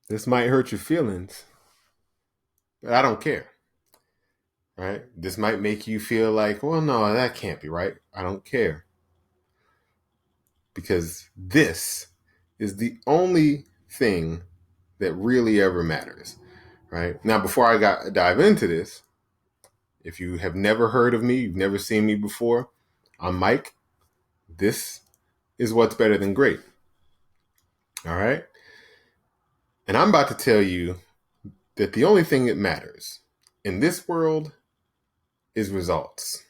This might hurt your feelings, but I don't care, right? This might make you feel like, well, no, that can't be right. I don't care because this is the only thing that really ever matters, right? Now, before dive into this, if you have never heard of me, you've never seen me before, I'm Mike. This is what's better than great. All right. And I'm about to tell you that the only thing that matters in this world is results.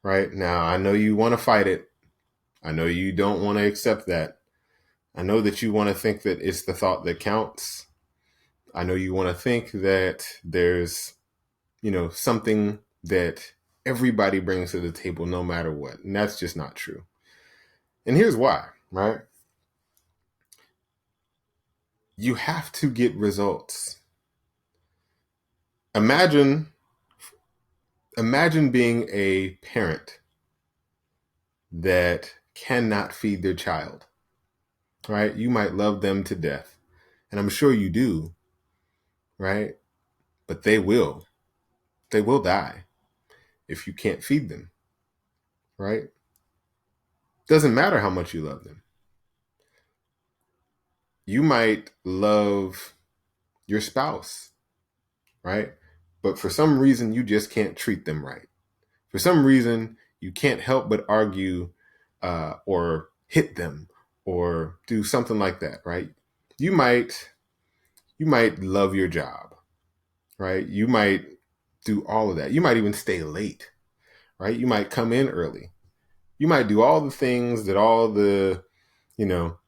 Right now, I know you want to fight it. I know you don't want to accept that. I know that you want to think that it's the thought that counts. I know you want to think that there's, something that everybody brings to the table no matter what. And that's just not true. And here's why, right? You have to get results. Imagine being a parent that cannot feed their child, right? You might love them to death, and I'm sure you do, right? But they will die if you can't feed them, right? Doesn't matter how much you love them. You might love your spouse, right? But for some reason, you just can't treat them right. For some reason, you can't help but argue or hit them or do something like that, right? You might love your job, right? You might do all of that. You might even stay late, right? You might come in early. You might do all the things that you know,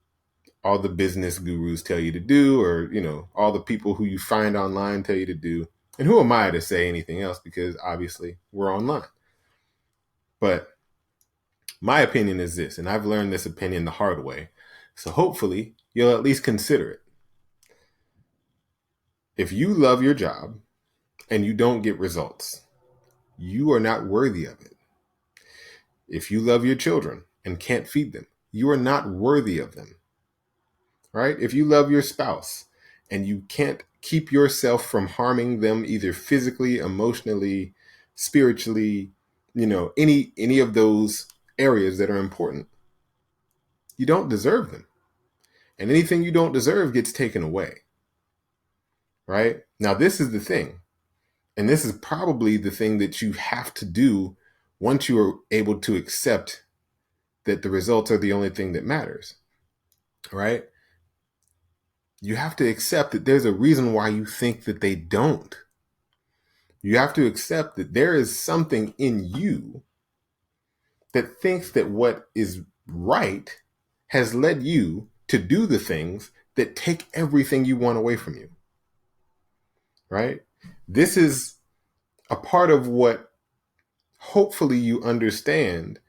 all the business gurus tell you to do, or, all the people who you find online tell you to do. And who am I to say anything else? Because obviously we're online. But my opinion is this, and I've learned this opinion the hard way. So hopefully you'll at least consider it. If you love your job and you don't get results, you are not worthy of it. If you love your children and can't feed them, you are not worthy of them, right? If you love your spouse and you can't keep yourself from harming them either physically, emotionally, spiritually, any of those areas that are important, you don't deserve them. And anything you don't deserve gets taken away, right? Now, this is the thing. And this is probably the thing that you have to do once you are able to accept that the results are the only thing that matters, right? You have to accept that there's a reason why you think that they don't. You have to accept that there is something in you that thinks that what is right has led you to do the things that take everything you want away from you, right? This is a part of what hopefully you understand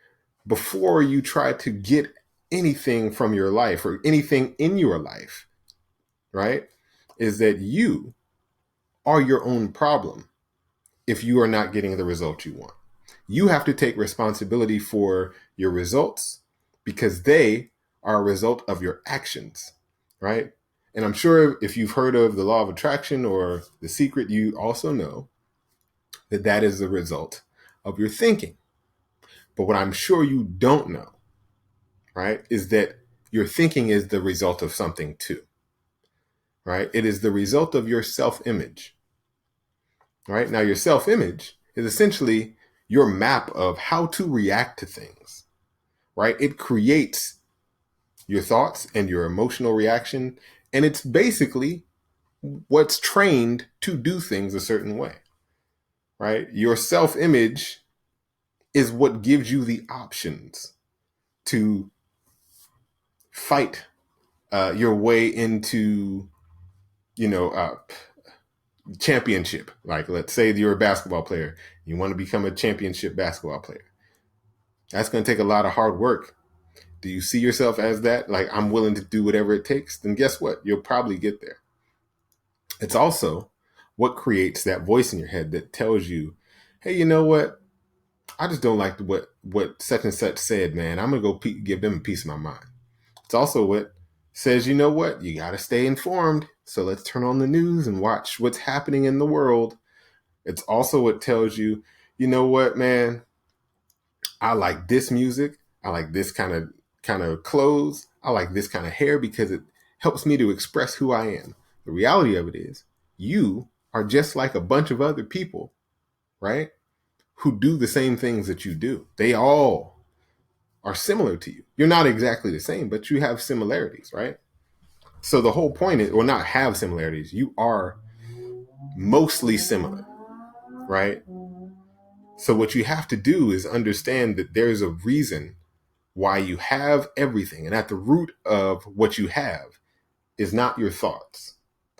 before you try to get anything from your life or anything in your life, right? Is that you are your own problem if you are not getting the result you want. You have to take responsibility for your results because they are a result of your actions, right? And I'm sure if you've heard of the law of attraction or The Secret, you also know that that is the result of your thinking. But what I'm sure you don't know, right, is that your thinking is the result of something too, right? It is the result of your self-image, right? Now, your self-image is essentially your map of how to react to things, right? It creates your thoughts and your emotional reaction, and it's basically what's trained to do things a certain way, right? Your self-image is what gives you the options to fight your way into, you know, championship. Like, let's say you're a basketball player, you want to become a championship basketball player. That's going to take a lot of hard work. Do you see yourself as that? Like, I'm willing to do whatever it takes? Then guess what? You'll probably get there. It's also what creates that voice in your head that tells you, hey, you know what? I just don't like what such and such said, man. I'm going to go give them a piece of my mind. It's also what says, you know what, you got to stay informed. So let's turn on the news and watch what's happening in the world. It's also what tells you, you know what, man, I like this music. I like this kind of clothes. I like this kind of hair because it helps me to express who I am. The reality of it is you are just like a bunch of other people, right? Who do the same things that you do. They all are similar to you. You're not exactly the same, but you have similarities, right? So the whole point is, or not have similarities, you are mostly similar, right? So what you have to do is understand that there's a reason why you have everything. And at the root of what you have is not your thoughts,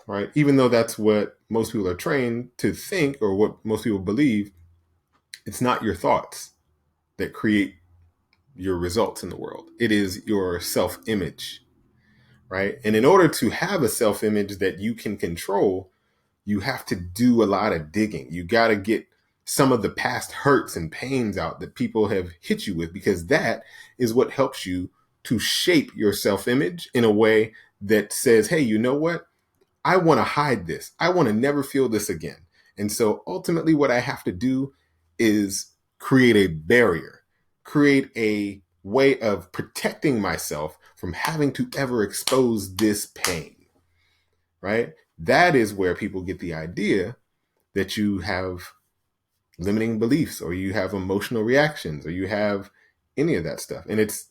right? Even though that's what most people are trained to think or what most people believe, it's not your thoughts that create your results in the world. It is your self-image, right? And in order to have a self-image that you can control, you have to do a lot of digging. You got to get some of the past hurts and pains out that people have hit you with, because that is what helps you to shape your self-image in a way that says, hey, you know what? I want to hide this. I want to never feel this again. And so ultimately what I have to do is create a barrier, create a way of protecting myself from having to ever expose this pain, right? That is where people get the idea that you have limiting beliefs or you have emotional reactions or you have any of that stuff. And it's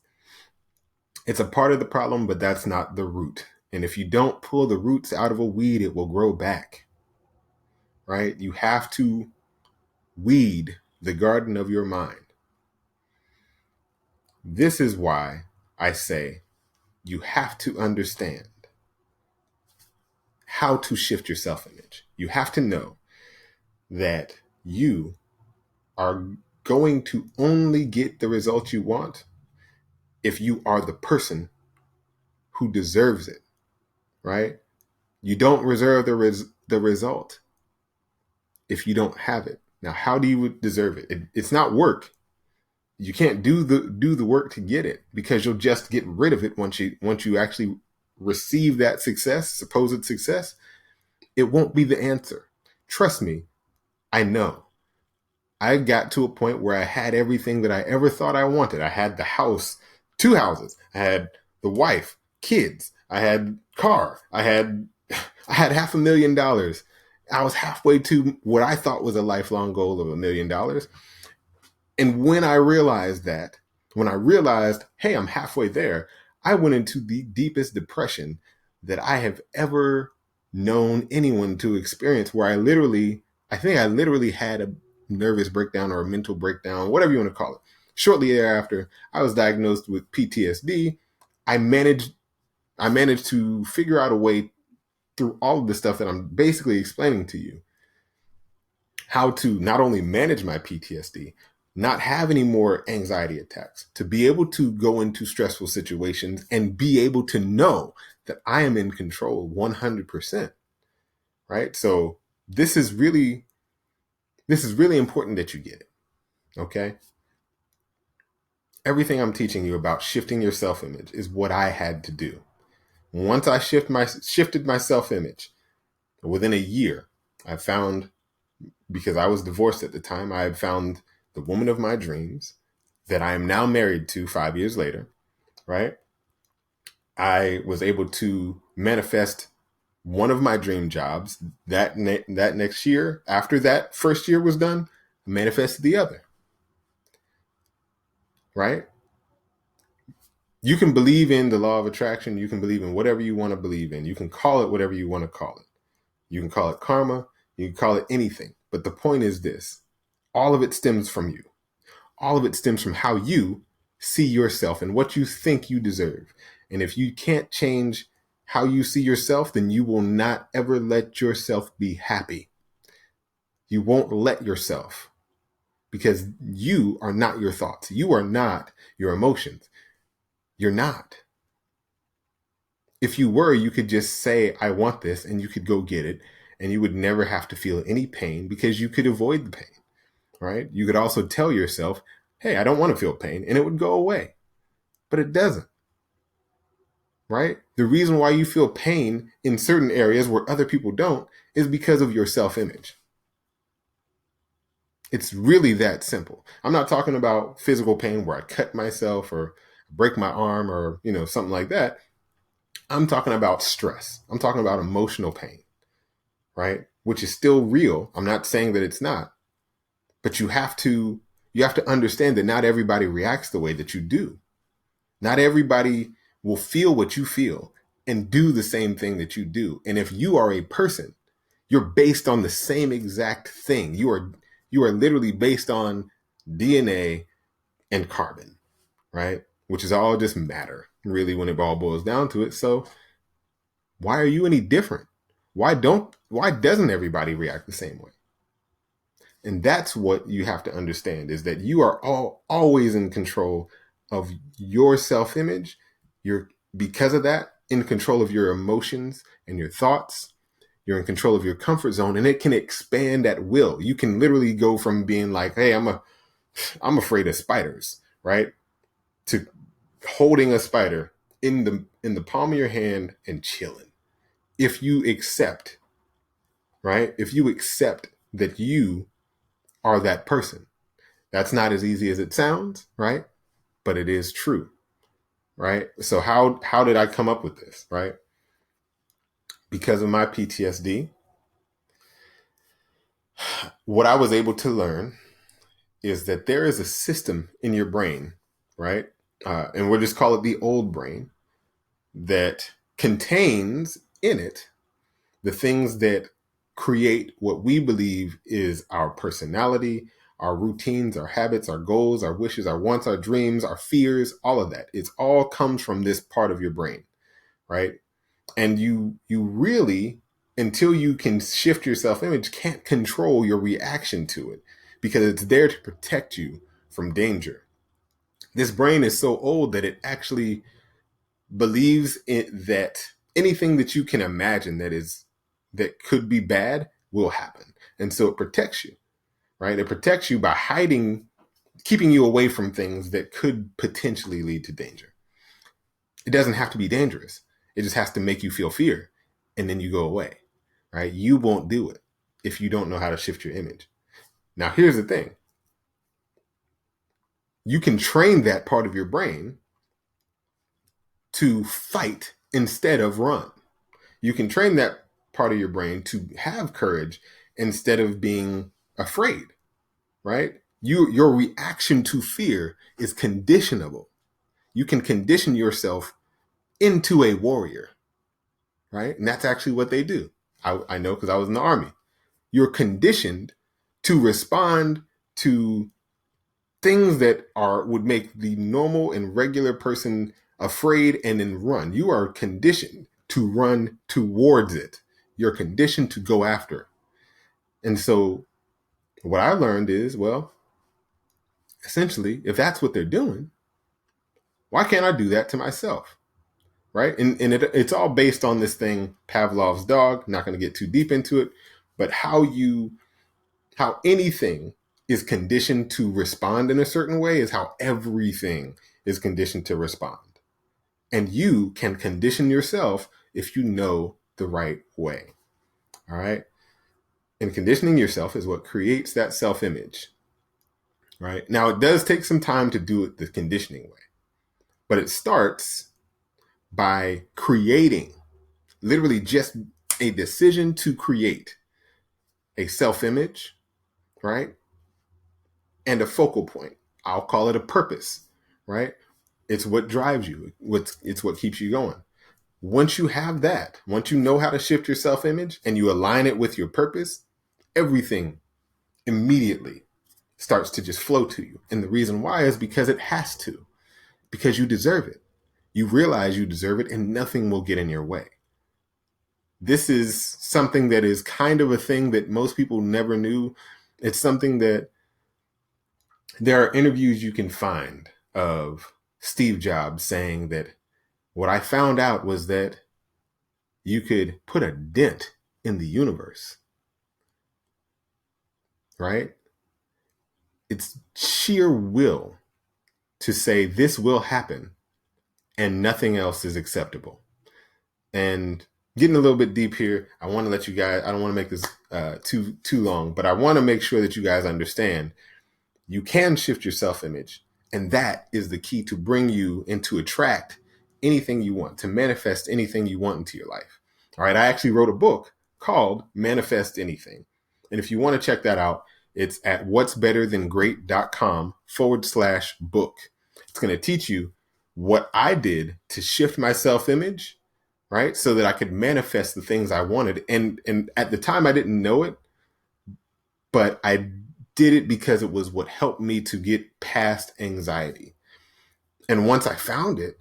a part of the problem, but that's not the root. And if you don't pull the roots out of a weed, it will grow back, right? You have to weed the garden of your mind. This is why I say you have to understand how to shift your self-image. You have to know that you are going to only get the results you want if you are the person who deserves it, right? You don't reserve the result if you don't have it. Now, how do you deserve it? It's not work. You can't do the work to get it, because you'll just get rid of it once you actually receive that success, supposed success. It won't be the answer. Trust me, I know. I got to a point where I had everything that I ever thought I wanted. I had the house, 2 houses. I had the wife, kids. I had car. I had $500,000. I was halfway to what I thought was a lifelong goal of $1 million. And when I realized, hey, I'm halfway there, I went into the deepest depression that I have ever known anyone to experience, where I think I literally had a nervous breakdown or a mental breakdown, whatever you want to call it. Shortly thereafter, I was diagnosed with PTSD. I managed to figure out a way through all of the stuff that I'm basically explaining to you, how to not only manage my PTSD, not have any more anxiety attacks, to be able to go into stressful situations and be able to know that I am in control 100%, right? So this is really important that you get it, okay? Everything I'm teaching you about shifting your self-image is what I had to do. Once I shifted my self-image, within a year, I found, because I was divorced at the time, I had found the woman of my dreams that I am now married to 5 years later, right? I was able to manifest one of my dream jobs that next year. After that first year was done, I manifested the other, right? You can believe in the law of attraction. You can believe in whatever you want to believe in. You can call it whatever you want to call it. You can call it karma. You can call it anything. But the point is this: all of it stems from you. All of it stems from how you see yourself and what you think you deserve. And if you can't change how you see yourself, then you will not ever let yourself be happy. You won't let yourself, because you are not your thoughts. You are not your emotions. You're not. If you were, you could just say, I want this, and you could go get it. And you would never have to feel any pain, because you could avoid the pain, right? You could also tell yourself, hey, I don't want to feel pain, and it would go away. But it doesn't, right? The reason why you feel pain in certain areas where other people don't is because of your self-image. It's really that simple. I'm not talking about physical pain where I cut myself or break my arm or, something like that. I'm talking about stress. I'm talking about emotional pain, right? Which is still real. I'm not saying that it's not, but you have to understand that not everybody reacts the way that you do. Not everybody will feel what you feel and do the same thing that you do. And if you are a person, you're based on the same exact thing. You are literally based on DNA and carbon, right? Which is all just matter, really, when it all boils down to it. So why are you any different? Why doesn't everybody react the same way? And that's what you have to understand, is that you are always in control of your self-image. You're, because of that, in control of your emotions and your thoughts. You're in control of your comfort zone, and it can expand at will. You can literally go from being like, hey, I'm afraid of spiders, right? To holding a spider in the palm of your hand and chilling. If you accept, right? If you accept that you are that person. That's not as easy as it sounds, right? But it is true, right? So how did I come up with this, right? Because of my PTSD, what I was able to learn is that there is a system in your brain, right? And we'll just call it the old brain, that contains in it the things that create what we believe is our personality, our routines, our habits, our goals, our wishes, our wants, our dreams, our fears, all of that. It's all comes from this part of your brain, right? And you really, until you can shift your self-image, can't control your reaction to it, because it's there to protect you from danger. This brain is so old that it actually believes that anything that you can imagine that could be bad will happen. And so it protects you, right? It protects you by keeping you away from things that could potentially lead to danger. It doesn't have to be dangerous. It just has to make you feel fear, and then you go away, right? You won't do it if you don't know how to shift your image. Now, here's the thing. You can train that part of your brain to fight instead of run. You can train that part of your brain to have courage instead of being afraid, right? Your reaction to fear is conditionable. You can condition yourself into a warrior, right? And that's actually what they do. I know, because I was in the army. You're conditioned to respond to things that would make the normal and regular person afraid and then run. You are conditioned to run towards it. You're conditioned to go after it. And so what I learned is, well, essentially, if that's what they're doing, why can't I do that to myself? Right? And it's all based on this thing, Pavlov's dog. Not going to get too deep into it, but how anything is conditioned to respond in a certain way is how everything is conditioned to respond. And you can condition yourself if you know the right way. All right. And conditioning yourself is what creates that self-image. Right. Now, it does take some time to do it the conditioning way, but it starts by creating, literally just a decision to create a self-image, right? And a focal point. I'll call it a purpose, right? It's what drives you. It's what keeps you going. Once you have that, once you know how to shift your self-image and you align it with your purpose, everything immediately starts to just flow to you. And the reason why is because it has to, because you deserve it. You realize you deserve it, and nothing will get in your way. This is something that is kind of a thing that most people never knew. It's something that there are interviews you can find of Steve Jobs saying that what I found out was that you could put a dent in the universe, right? It's sheer will to say this will happen and nothing else is acceptable. And getting a little bit deep here, I want to let you guys, I don't want to make this too long, but I want to make sure that you guys understand you can shift your self-image. And that is the key to bring you and to attract anything you want, to manifest anything you want into your life. All right. I actually wrote a book called Manifest Anything. And if you want to check that out, it's at what'sbetterthangreat.com/book. It's going to teach you what I did to shift my self-image, right? So that I could manifest the things I wanted. And at the time I didn't know it, but I did it because it was what helped me to get past anxiety. And once I found it,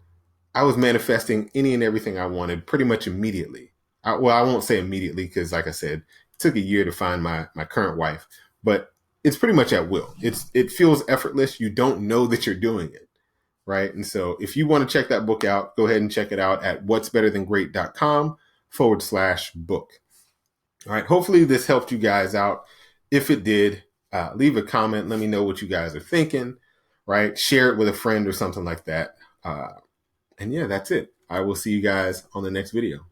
I was manifesting any and everything I wanted pretty much immediately. I won't say immediately because, like I said, it took a year to find my current wife, but it's pretty much at will. It feels effortless. You don't know that you're doing it, right? And so if you want to check that book out, go ahead and check it out at what'sbetterthangreat.com/book. All right. Hopefully this helped you guys out. If it did, leave a comment. Let me know what you guys are thinking, right? Share it with a friend or something like that. And yeah, that's it. I will see you guys on the next video.